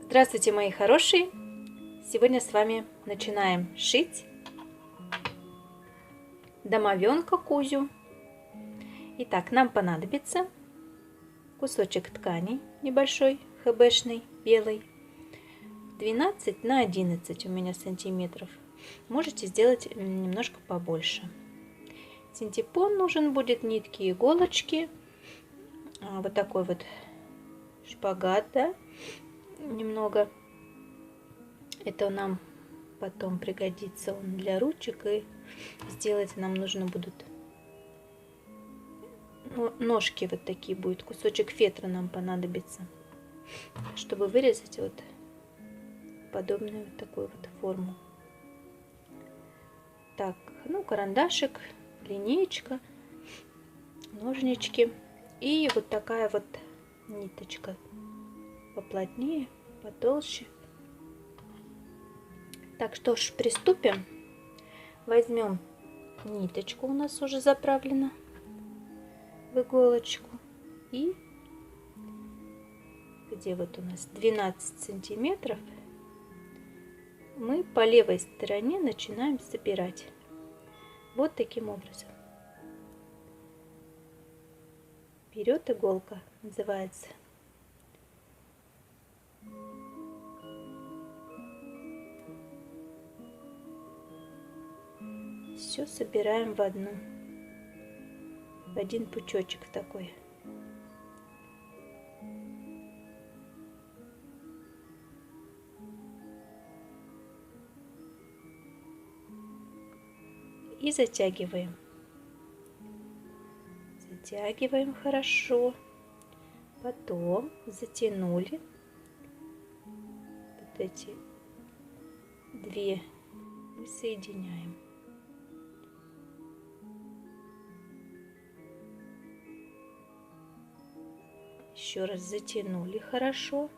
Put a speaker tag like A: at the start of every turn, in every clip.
A: Здравствуйте, мои хорошие! Сегодня с вами начинаем шить домовенка Кузю. Итак, нам понадобится кусочек ткани небольшой, хбшный, белый, 12 на 11 у меня сантиметров. Можете сделать немножко побольше. Синтепон нужен будет, нитки, иголочки, вот такой вот шпагат, да, немного. Это нам потом пригодится он для ручек, и сделать нам нужно будут ножки вот такие будет, кусочек фетра нам понадобится, чтобы вырезать вот подобную вот такую вот форму. Так, ну карандашик, линеечка, ножнички и вот такая вот ниточка поплотнее, потолще. Так, что ж, приступим. Возьмем ниточку, у нас уже заправлена в иголочку, и где вот у нас 12 сантиметров, мы по левой стороне начинаем собирать вот таким образом. Вперед иголка называется. Все собираем в один пучочек такой. И затягиваем. Затягиваем хорошо. Потом затянули вот эти две и соединяем. Еще раз затянули хорошо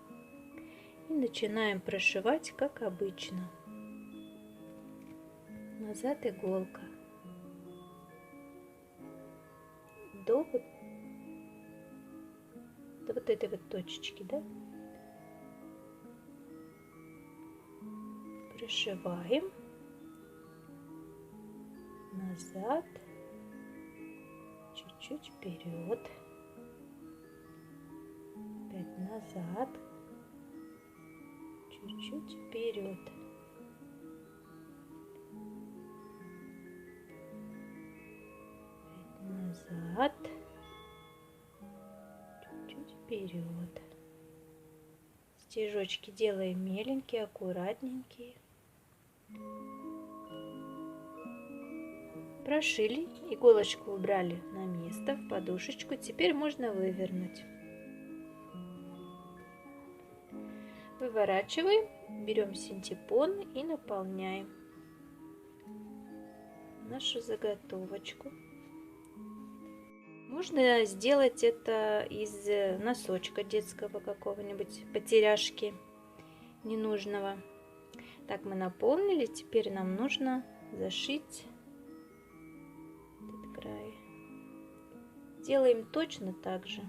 A: и начинаем прошивать, как обычно. Назад иголка до вот этой вот точечки, да? Прошиваем назад, чуть-чуть вперед, опять назад, чуть-чуть вперед. Назад, чуть-чуть вперед. Стежочки делаем меленькие, аккуратненькие. Прошили, иголочку убрали на место, в подушечку. Теперь можно вывернуть. Выворачиваем, берем синтепон и наполняем нашу заготовочку. Можно сделать это из носочка детского какого-нибудь, потеряшки ненужного. Так, мы наполнили, теперь нам нужно зашить этот край. Делаем точно так же.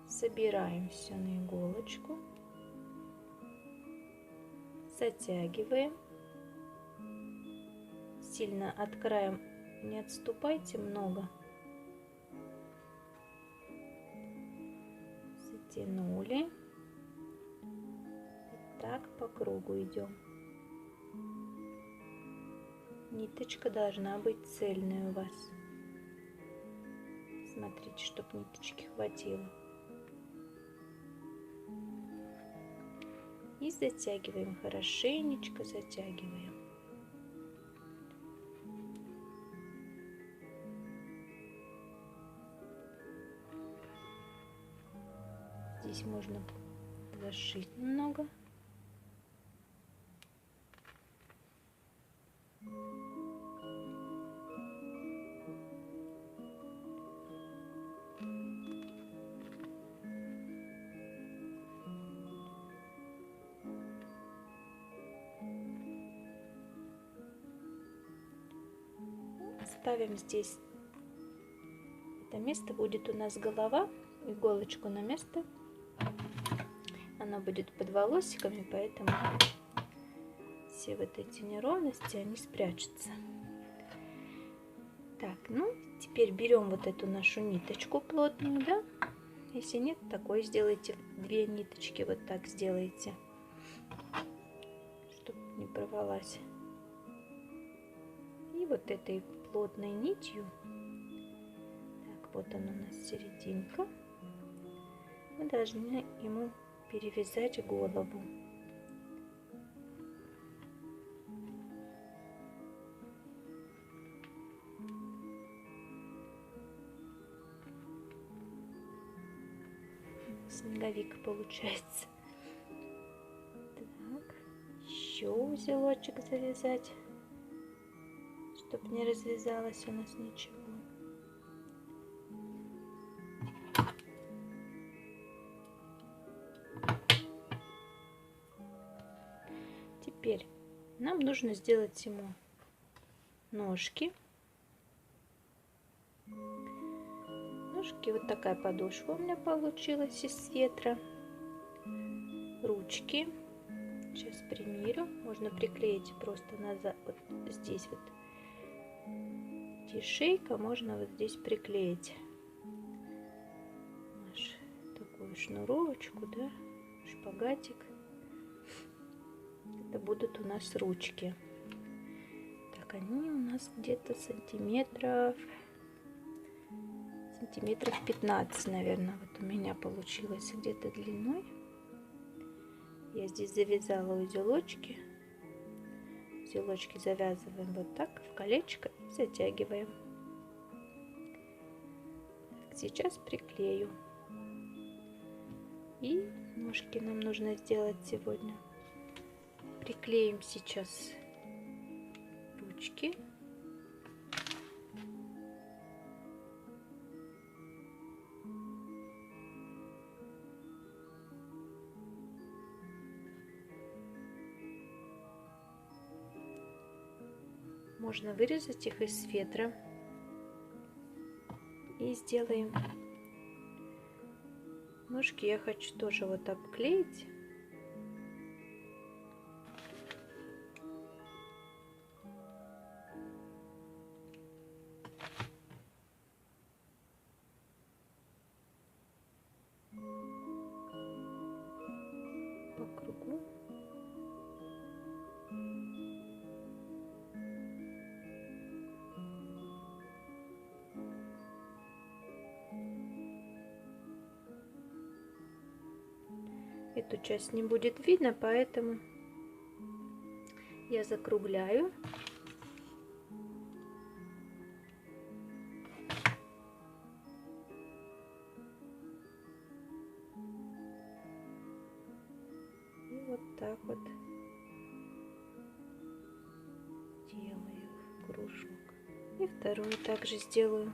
A: Собираем все на иголочку, затягиваем. Сильно от края не отступайте много. Затянули. И так по кругу идем. Ниточка должна быть цельная у вас. Смотрите, чтобы ниточки хватило. И затягиваем, хорошенечко затягиваем. Здесь можно зашить немного. Оставим здесь. Это место будет у нас голова. Иголочку на место Она будет под волосиками, поэтому все вот эти неровности, они спрячутся. Так, ну, теперь берем вот эту нашу ниточку плотную, да? Если нет, такой сделайте, 2 ниточки вот так сделайте, чтобы не порвалась. И вот этой плотной нитью, так, вот она у нас серединка, мы должны ему перевязать голову. Снеговик получается. Так, еще узелочек завязать, чтобы не развязалось у нас ничего. Теперь нам нужно сделать ему ножки. Ножки, вот такая подошва у меня получилась из фетра. Ручки. Сейчас примерю. Можно приклеить просто назад, вот здесь вот. Где шейка, можно вот здесь приклеить нашу такую шнуровочку, да, шпагатик. Это будут у нас ручки. Так, они у нас где-то сантиметров 15, наверное, вот у меня получилось где-то длиной. Я здесь завязала узелочки. Узелочки завязываем вот так в колечко и затягиваем. Так, сейчас приклею. И ножки нам нужно сделать сегодня. Приклеим сейчас ручки. Можно вырезать их из фетра. И сделаем ножки. Я хочу тоже вот обклеить. По кругу. Эту часть не будет видно, поэтому я закругляю. И вот так вот делаю кружок. И вторую также сделаю.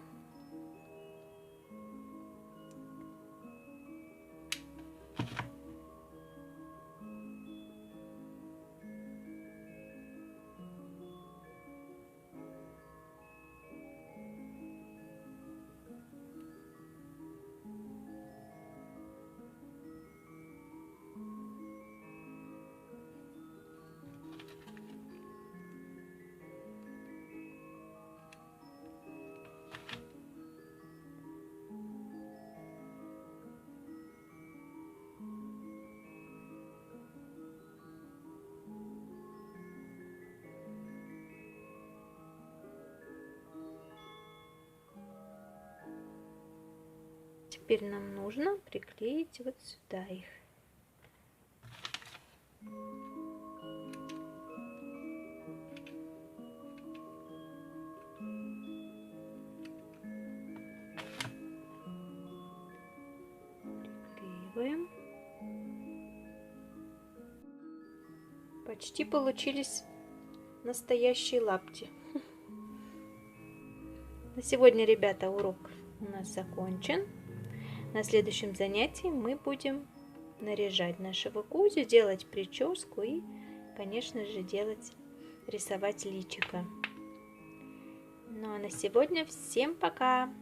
A: Теперь нам нужно приклеить вот сюда их. Приклеиваем. Почти получились настоящие лапти. На сегодня, ребята, урок у нас закончен. На следующем занятии мы будем наряжать нашего Кузю, делать прическу и, конечно же, рисовать личико. Ну а на сегодня всем пока!